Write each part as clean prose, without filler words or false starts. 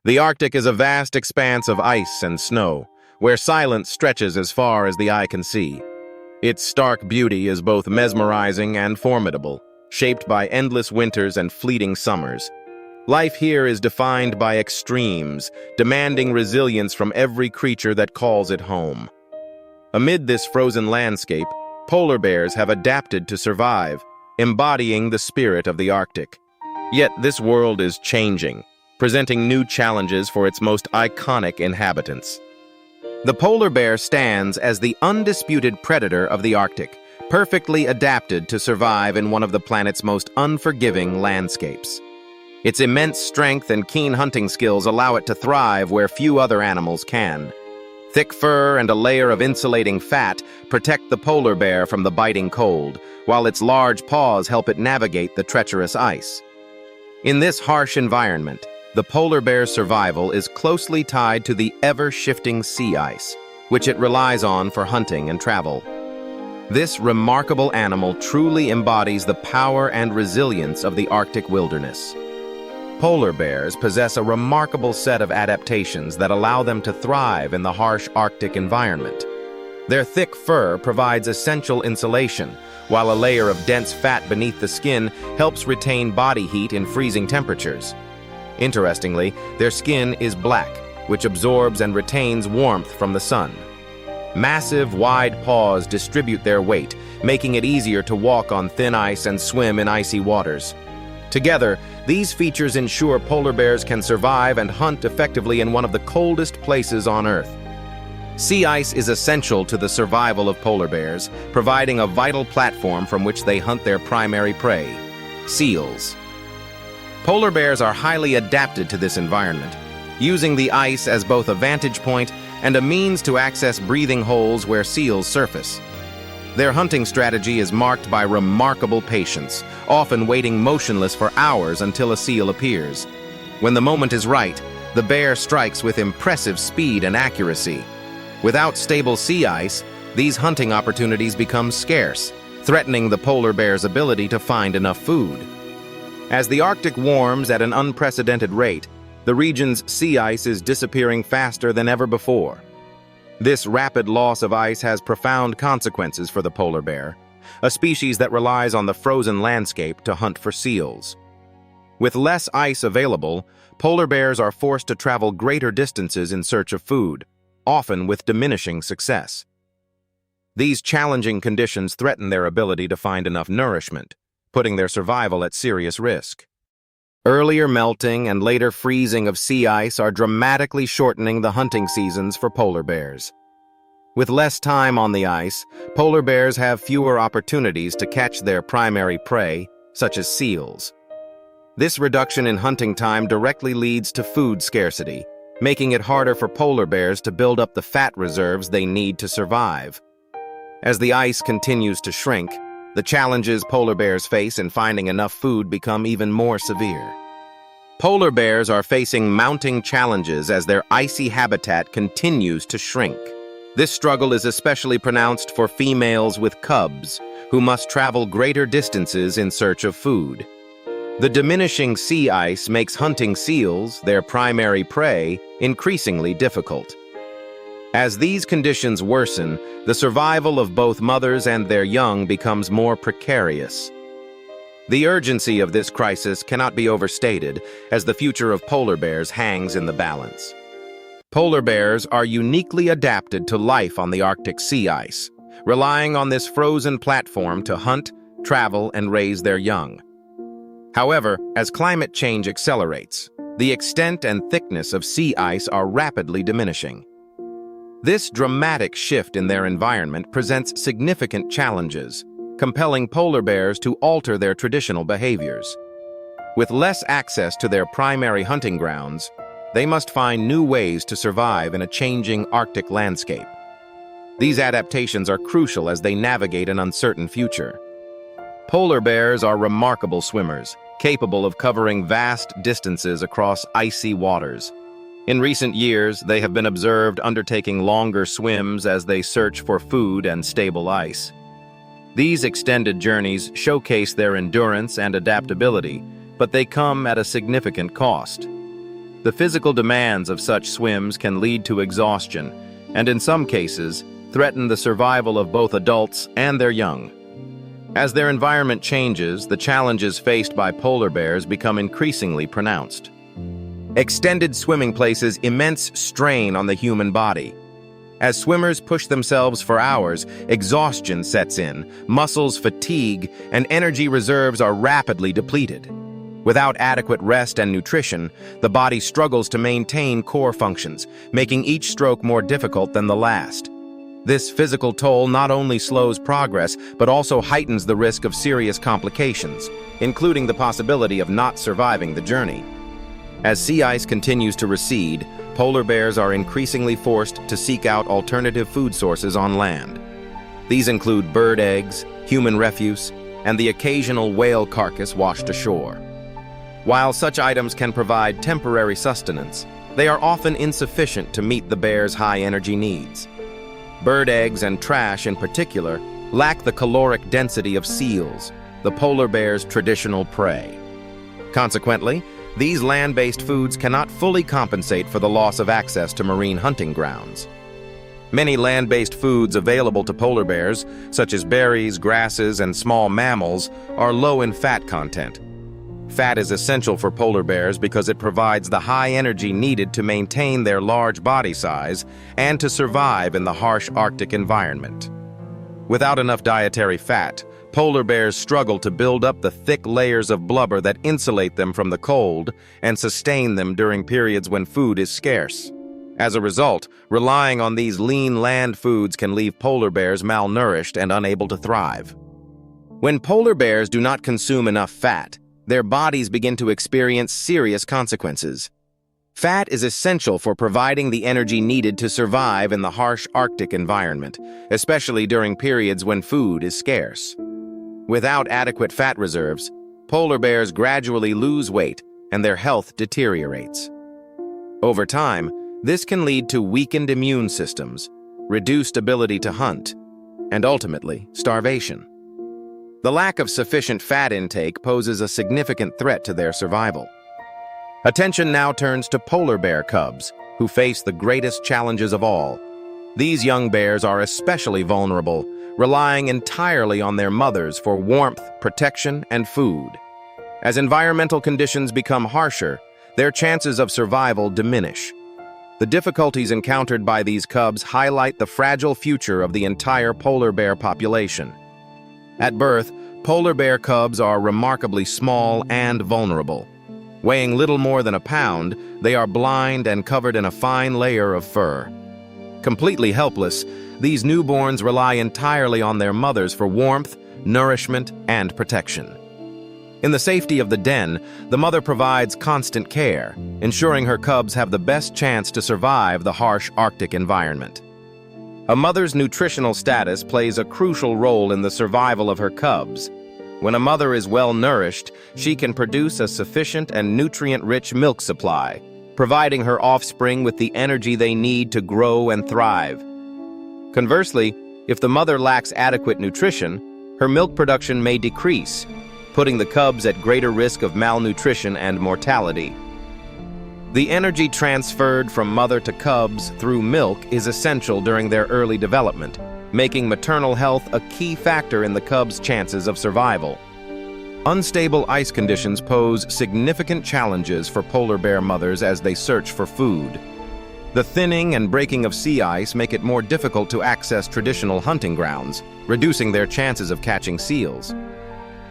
The Arctic is a vast expanse of ice and snow, where silence stretches as far as the eye can see. Its stark beauty is both mesmerizing and formidable, shaped by endless winters and fleeting summers. Life here is defined by extremes, demanding resilience from every creature that calls it home. Amid this frozen landscape, polar bears have adapted to survive, embodying the spirit of the Arctic. Yet this world is changing, presenting new challenges for its most iconic inhabitants. The polar bear stands as the undisputed predator of the Arctic, perfectly adapted to survive in one of the planet's most unforgiving landscapes. Its immense strength and keen hunting skills allow it to thrive where few other animals can. Thick fur and a layer of insulating fat protect the polar bear from the biting cold, while its large paws help it navigate the treacherous ice. In this harsh environment, the polar bear's survival is closely tied to the ever-shifting sea ice, which it relies on for hunting and travel. This remarkable animal truly embodies the power and resilience of the Arctic wilderness. Polar bears possess a remarkable set of adaptations that allow them to thrive in the harsh Arctic environment. Their thick fur provides essential insulation, while a layer of dense fat beneath the skin helps retain body heat in freezing temperatures. Interestingly, their skin is black, which absorbs and retains warmth from the sun. Massive, wide paws distribute their weight, making it easier to walk on thin ice and swim in icy waters. Together, these features ensure polar bears can survive and hunt effectively in one of the coldest places on Earth. Sea ice is essential to the survival of polar bears, providing a vital platform from which they hunt their primary prey, seals. Polar bears are highly adapted to this environment, using the ice as both a vantage point and a means to access breathing holes where seals surface. Their hunting strategy is marked by remarkable patience, often waiting motionless for hours until a seal appears. When the moment is right, the bear strikes with impressive speed and accuracy. Without stable sea ice, these hunting opportunities become scarce, threatening the polar bear's ability to find enough food. As the Arctic warms at an unprecedented rate, the region's sea ice is disappearing faster than ever before. This rapid loss of ice has profound consequences for the polar bear, a species that relies on the frozen landscape to hunt for seals. With less ice available, polar bears are forced to travel greater distances in search of food, often with diminishing success. These challenging conditions threaten their ability to find enough nourishment, putting their survival at serious risk. Earlier melting and later freezing of sea ice are dramatically shortening the hunting seasons for polar bears. With less time on the ice, polar bears have fewer opportunities to catch their primary prey, such as seals. This reduction in hunting time directly leads to food scarcity, making it harder for polar bears to build up the fat reserves they need to survive. As the ice continues to shrink, the challenges polar bears face in finding enough food become even more severe. Polar bears are facing mounting challenges as their icy habitat continues to shrink. This struggle is especially pronounced for females with cubs, who must travel greater distances in search of food. The diminishing sea ice makes hunting seals, their primary prey, increasingly difficult. As these conditions worsen, the survival of both mothers and their young becomes more precarious. The urgency of this crisis cannot be overstated, as the future of polar bears hangs in the balance. Polar bears are uniquely adapted to life on the Arctic sea ice, relying on this frozen platform to hunt, travel, and raise their young. However, as climate change accelerates, the extent and thickness of sea ice are rapidly diminishing. This dramatic shift in their environment presents significant challenges, compelling polar bears to alter their traditional behaviors. With less access to their primary hunting grounds, they must find new ways to survive in a changing Arctic landscape. These adaptations are crucial as they navigate an uncertain future. Polar bears are remarkable swimmers, capable of covering vast distances across icy waters. In recent years, they have been observed undertaking longer swims as they search for food and stable ice. These extended journeys showcase their endurance and adaptability, but they come at a significant cost. The physical demands of such swims can lead to exhaustion, and in some cases, threaten the survival of both adults and their young. As their environment changes, the challenges faced by polar bears become increasingly pronounced. Extended swimming places immense strain on the human body. As swimmers push themselves for hours, exhaustion sets in, muscles fatigue, and energy reserves are rapidly depleted. Without adequate rest and nutrition, the body struggles to maintain core functions, making each stroke more difficult than the last. This physical toll not only slows progress, but also heightens the risk of serious complications, including the possibility of not surviving the journey. As sea ice continues to recede, polar bears are increasingly forced to seek out alternative food sources on land. These include bird eggs, human refuse, and the occasional whale carcass washed ashore. While such items can provide temporary sustenance, they are often insufficient to meet the bear's high-energy needs. Bird eggs and trash in particular lack the caloric density of seals, the polar bear's traditional prey. Consequently, these land-based foods cannot fully compensate for the loss of access to marine hunting grounds. Many land-based foods available to polar bears, such as berries, grasses, and small mammals, are low in fat content. Fat is essential for polar bears because it provides the high energy needed to maintain their large body size and to survive in the harsh Arctic environment. Without enough dietary fat, polar bears struggle to build up the thick layers of blubber that insulate them from the cold and sustain them during periods when food is scarce. As a result, relying on these lean land foods can leave polar bears malnourished and unable to thrive. When polar bears do not consume enough fat, their bodies begin to experience serious consequences. Fat is essential for providing the energy needed to survive in the harsh Arctic environment, especially during periods when food is scarce. Without adequate fat reserves, polar bears gradually lose weight and their health deteriorates. Over time, this can lead to weakened immune systems, reduced ability to hunt, and ultimately, starvation. The lack of sufficient fat intake poses a significant threat to their survival. Attention now turns to polar bear cubs, who face the greatest challenges of all. These young bears are especially vulnerable, relying entirely on their mothers for warmth, protection, and food. As environmental conditions become harsher, their chances of survival diminish. The difficulties encountered by these cubs highlight the fragile future of the entire polar bear population. At birth, polar bear cubs are remarkably small and vulnerable. Weighing little more than a pound, they are blind and covered in a fine layer of fur. Completely helpless, these newborns rely entirely on their mothers for warmth, nourishment, and protection. In the safety of the den, the mother provides constant care, ensuring her cubs have the best chance to survive the harsh Arctic environment. A mother's nutritional status plays a crucial role in the survival of her cubs. When a mother is well nourished, she can produce a sufficient and nutrient-rich milk supply, providing her offspring with the energy they need to grow and thrive. Conversely, if the mother lacks adequate nutrition, her milk production may decrease, putting the cubs at greater risk of malnutrition and mortality. The energy transferred from mother to cubs through milk is essential during their early development, making maternal health a key factor in the cubs' chances of survival. Unstable ice conditions pose significant challenges for polar bear mothers as they search for food. The thinning and breaking of sea ice make it more difficult to access traditional hunting grounds, reducing their chances of catching seals.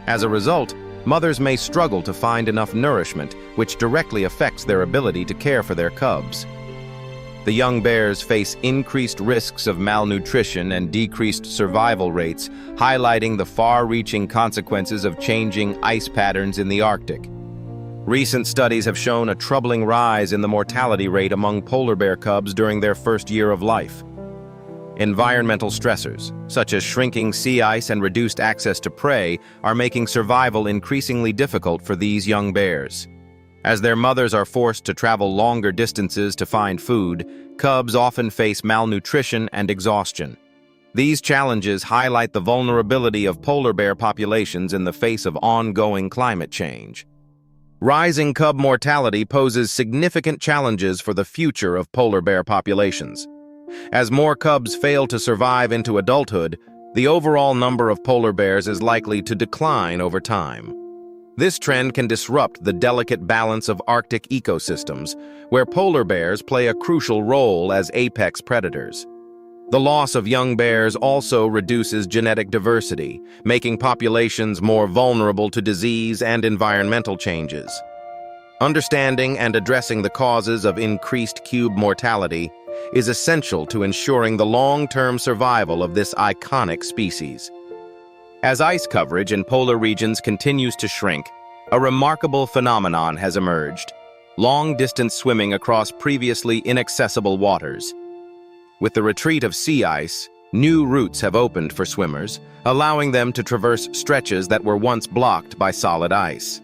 As a result, mothers may struggle to find enough nourishment, which directly affects their ability to care for their cubs. The young bears face increased risks of malnutrition and decreased survival rates, highlighting the far-reaching consequences of changing ice patterns in the Arctic. Recent studies have shown a troubling rise in the mortality rate among polar bear cubs during their first year of life. Environmental stressors, such as shrinking sea ice and reduced access to prey, are making survival increasingly difficult for these young bears. As their mothers are forced to travel longer distances to find food, cubs often face malnutrition and exhaustion. These challenges highlight the vulnerability of polar bear populations in the face of ongoing climate change. Rising cub mortality poses significant challenges for the future of polar bear populations. As more cubs fail to survive into adulthood, the overall number of polar bears is likely to decline over time. This trend can disrupt the delicate balance of Arctic ecosystems, where polar bears play a crucial role as apex predators. The loss of young bears also reduces genetic diversity, making populations more vulnerable to disease and environmental changes. Understanding and addressing the causes of increased cub mortality is essential to ensuring the long-term survival of this iconic species. As ice coverage in polar regions continues to shrink, a remarkable phenomenon has emerged: long-distance swimming across previously inaccessible waters. With the retreat of sea ice, new routes have opened for swimmers, allowing them to traverse stretches that were once blocked by solid ice.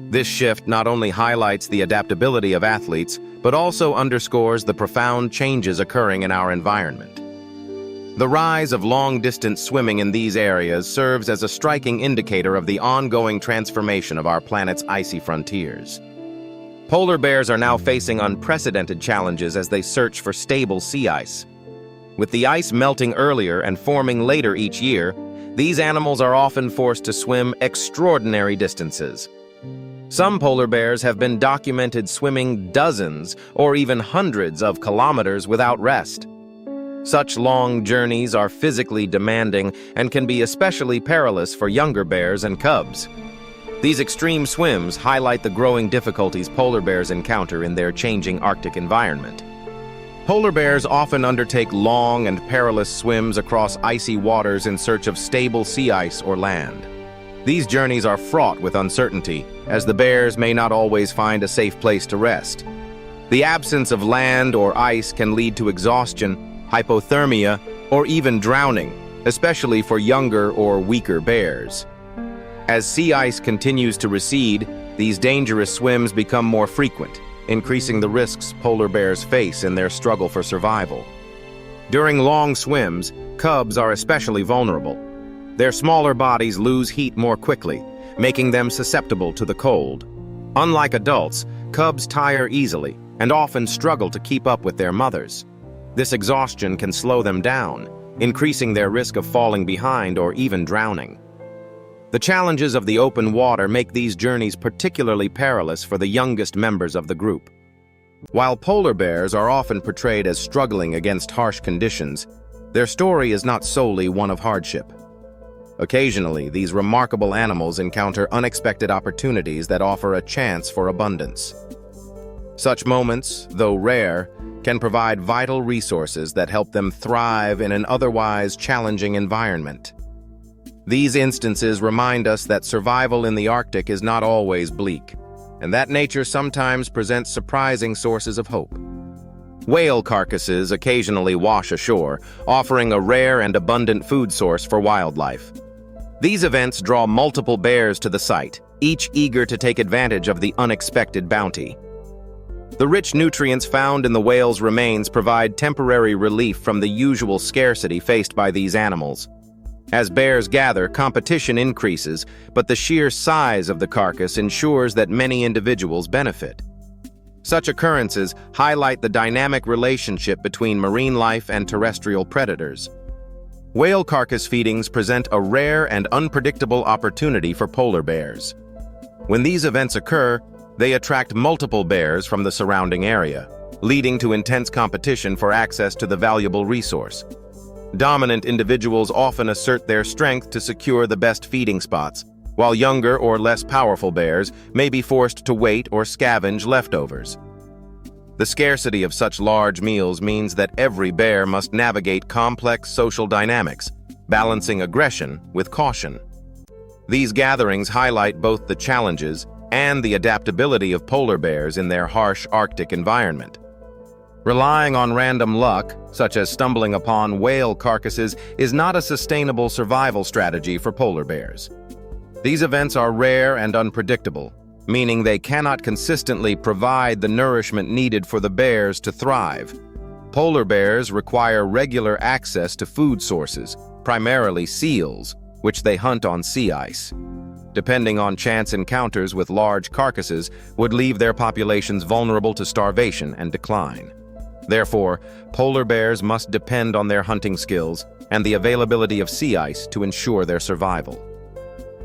This shift not only highlights the adaptability of athletes, but also underscores the profound changes occurring in our environment. The rise of long-distance swimming in these areas serves as a striking indicator of the ongoing transformation of our planet's icy frontiers. Polar bears are now facing unprecedented challenges as they search for stable sea ice. With the ice melting earlier and forming later each year, these animals are often forced to swim extraordinary distances. Some polar bears have been documented swimming dozens or even hundreds of kilometers without rest. Such long journeys are physically demanding and can be especially perilous for younger bears and cubs. These extreme swims highlight the growing difficulties polar bears encounter in their changing Arctic environment. Polar bears often undertake long and perilous swims across icy waters in search of stable sea ice or land. These journeys are fraught with uncertainty, as the bears may not always find a safe place to rest. The absence of land or ice can lead to exhaustion, hypothermia, or even drowning, especially for younger or weaker bears. As sea ice continues to recede, these dangerous swims become more frequent, increasing the risks polar bears face in their struggle for survival. During long swims, cubs are especially vulnerable. Their smaller bodies lose heat more quickly, making them susceptible to the cold. Unlike adults, cubs tire easily and often struggle to keep up with their mothers. This exhaustion can slow them down, increasing their risk of falling behind or even drowning. The challenges of the open water make these journeys particularly perilous for the youngest members of the group. While polar bears are often portrayed as struggling against harsh conditions, their story is not solely one of hardship. Occasionally, these remarkable animals encounter unexpected opportunities that offer a chance for abundance. Such moments, though rare, can provide vital resources that help them thrive in an otherwise challenging environment. These instances remind us that survival in the Arctic is not always bleak, and that nature sometimes presents surprising sources of hope. Whale carcasses occasionally wash ashore, offering a rare and abundant food source for wildlife. These events draw multiple bears to the site, each eager to take advantage of the unexpected bounty. The rich nutrients found in the whale's remains provide temporary relief from the usual scarcity faced by these animals. As bears gather, competition increases, but the sheer size of the carcass ensures that many individuals benefit. Such occurrences highlight the dynamic relationship between marine life and terrestrial predators. Whale carcass feedings present a rare and unpredictable opportunity for polar bears. When these events occur, they attract multiple bears from the surrounding area, leading to intense competition for access to the valuable resource. Dominant individuals often assert their strength to secure the best feeding spots, while younger or less powerful bears may be forced to wait or scavenge leftovers. The scarcity of such large meals means that every bear must navigate complex social dynamics, balancing aggression with caution. These gatherings highlight both the challenges and the adaptability of polar bears in their harsh Arctic environment. Relying on random luck, such as stumbling upon whale carcasses, is not a sustainable survival strategy for polar bears. These events are rare and unpredictable, meaning they cannot consistently provide the nourishment needed for the bears to thrive. Polar bears require regular access to food sources, primarily seals, which they hunt on sea ice. depending on chance encounters with large carcasses, would leave their populations vulnerable to starvation and decline. Therefore, polar bears must depend on their hunting skills and the availability of sea ice to ensure their survival.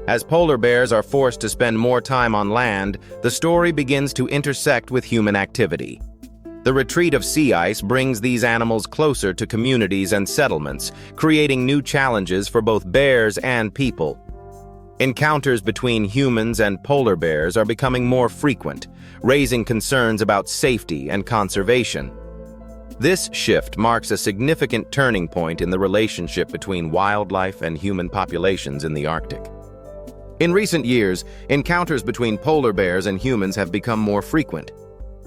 As polar bears are forced to spend more time on land, the story begins to intersect with human activity. The retreat of sea ice brings these animals closer to communities and settlements, creating new challenges for both bears and people. Encounters between humans and polar bears are becoming more frequent, raising concerns about safety and conservation. This shift marks a significant turning point in the relationship between wildlife and human populations in the Arctic. In recent years, encounters between polar bears and humans have become more frequent.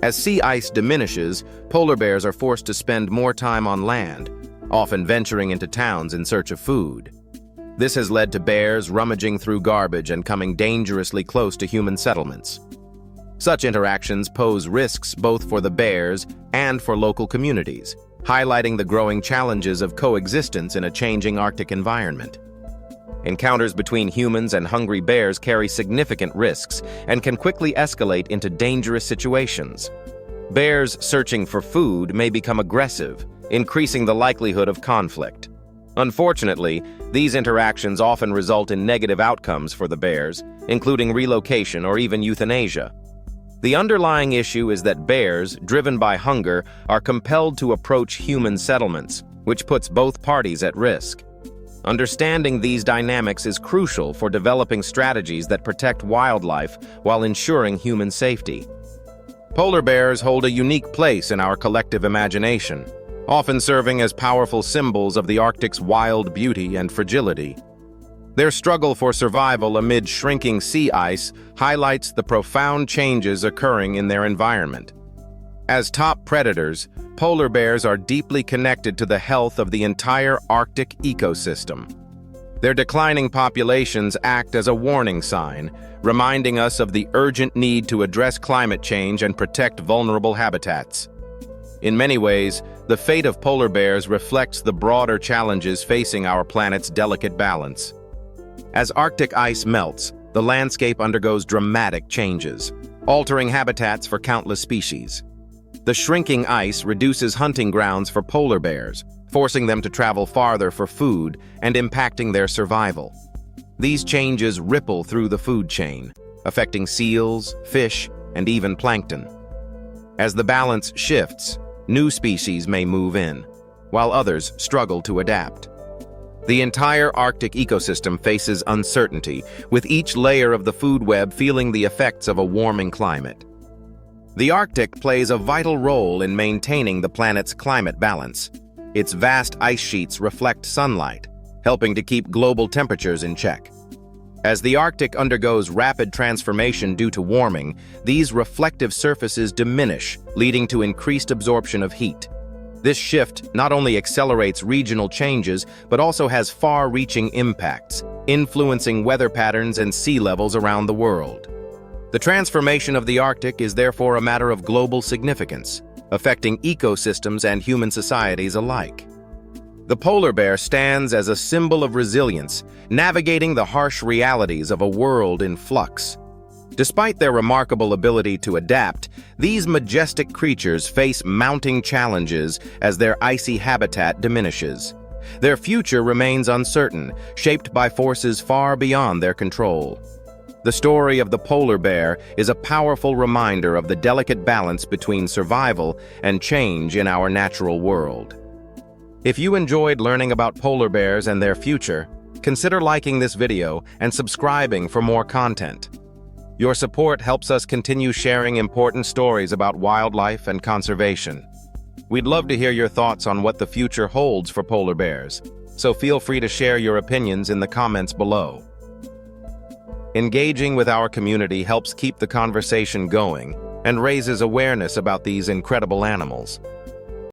As sea ice diminishes, polar bears are forced to spend more time on land, often venturing into towns in search of food. This has led to bears rummaging through garbage and coming dangerously close to human settlements. Such interactions pose risks both for the bears and for local communities, highlighting the growing challenges of coexistence in a changing Arctic environment. Encounters between humans and hungry bears carry significant risks and can quickly escalate into dangerous situations. Bears searching for food may become aggressive, increasing the likelihood of conflict. Unfortunately, these interactions often result in negative outcomes for the bears, including relocation or even euthanasia. The underlying issue is that bears, driven by hunger, are compelled to approach human settlements, which puts both parties at risk. Understanding these dynamics is crucial for developing strategies that protect wildlife while ensuring human safety. Polar bears hold a unique place in our collective imagination, often serving as powerful symbols of the Arctic's wild beauty and fragility. Their struggle for survival amid shrinking sea ice highlights the profound changes occurring in their environment. As top predators, polar bears are deeply connected to the health of the entire Arctic ecosystem. Their declining populations act as a warning sign, reminding us of the urgent need to address climate change and protect vulnerable habitats. In many ways, the fate of polar bears reflects the broader challenges facing our planet's delicate balance. As Arctic ice melts, the landscape undergoes dramatic changes, altering habitats for countless species. The shrinking ice reduces hunting grounds for polar bears, forcing them to travel farther for food and impacting their survival. These changes ripple through the food chain, affecting seals, fish, and even plankton. As the balance shifts, new species may move in, while others struggle to adapt. The entire Arctic ecosystem faces uncertainty, with each layer of the food web feeling the effects of a warming climate. The Arctic plays a vital role in maintaining the planet's climate balance. Its vast ice sheets reflect sunlight, helping to keep global temperatures in check. As the Arctic undergoes rapid transformation due to warming, these reflective surfaces diminish, leading to increased absorption of heat. This shift not only accelerates regional changes, but also has far-reaching impacts, influencing weather patterns and sea levels around the world. The transformation of the Arctic is therefore a matter of global significance, affecting ecosystems and human societies alike. The polar bear stands as a symbol of resilience, navigating the harsh realities of a world in flux. Despite their remarkable ability to adapt, these majestic creatures face mounting challenges as their icy habitat diminishes. Their future remains uncertain, shaped by forces far beyond their control. The story of the polar bear is a powerful reminder of the delicate balance between survival and change in our natural world. If you enjoyed learning about polar bears and their future, consider liking this video and subscribing for more content. Your support helps us continue sharing important stories about wildlife and conservation. We'd love to hear your thoughts on what the future holds for polar bears, so feel free to share your opinions in the comments below. Engaging with our community helps keep the conversation going and raises awareness about these incredible animals.